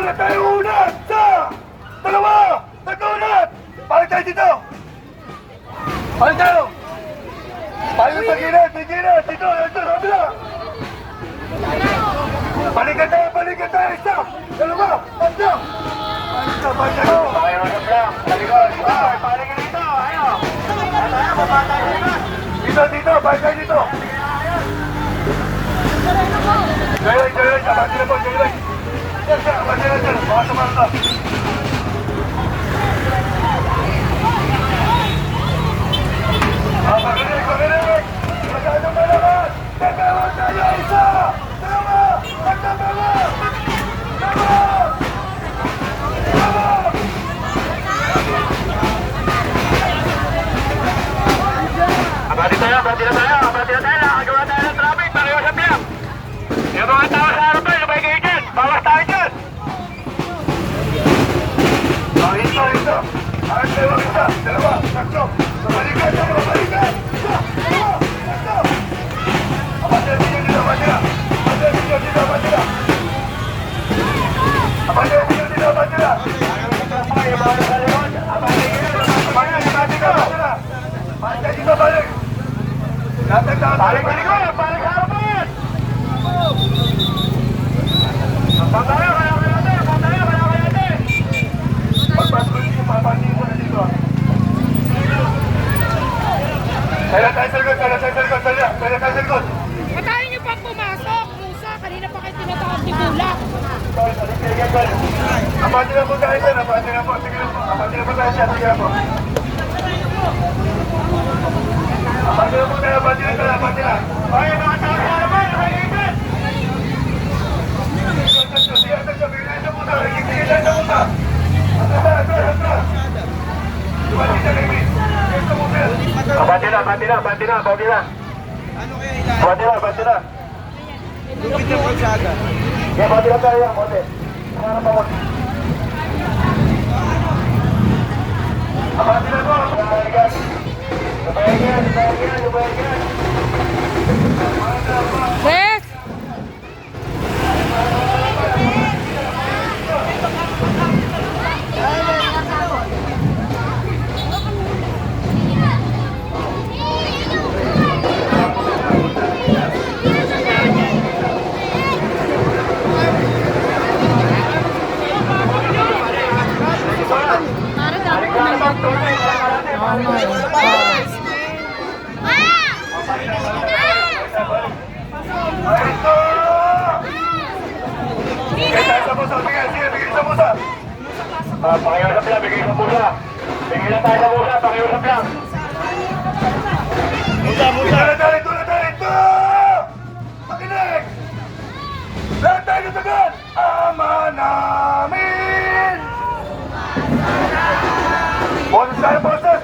Una tayo unat sa dalawa, tatlo unat. Balik tayo dito. Balik tayo. Payo sa gilid, may gilid. Dito, ito, kabila. Balikan tayo, isa. Dalawa, tatlo. Balik tayo. Payo sa blank, talikod. Balikan dito, ayaw. Tayo, babata dito. Dito, balik tayo dito. Joyride, abati na po, joyride. Yan, sir, abati na, sir. Baka samahan ka. Pagkinig! Masyadong malakas! Gagawin tayo isa! Dalawa! Magdalawa! Dalawa! Dalawa! Abati na tayo! Nakagawa tayo ng traffic! Pareho sa biyak! Yung mga tao sa harapan, lumay kayo dyan! Bawas tayo dyan! Ito! Ayos tayo ang isa! Dalawa! Tatlo! Balikan! Isa! Dalawa! Tatlo! Abati na dito! Abati na! Balik sa harapan! Pantaya! Pagpapagod mo na dito. Kaya tayo sa likod. Patayin niyo pang pumasok. Musa, kanina pa kayo tinatawag ni Bulak. Abati na po tayo dyan. Abati na po tayo dyan. Abati na. Ay, mga tao sa harapan! Nakaiigit! Bigyan sa puta! Bigyan sa puta! Abati na! Lupit ng kalsada. Kaya abati na tayo yan, bote. Ano pa mo? Abati na po! Lubayan! Yes! Pakiusap lang, bigay sa pusa. Bigay lang tayo sa pusa, pakiusap lang. Musa! Ito na tayo! Pakinig! Lahat tayo nasagan! Ama namin! Boses tayo, boses!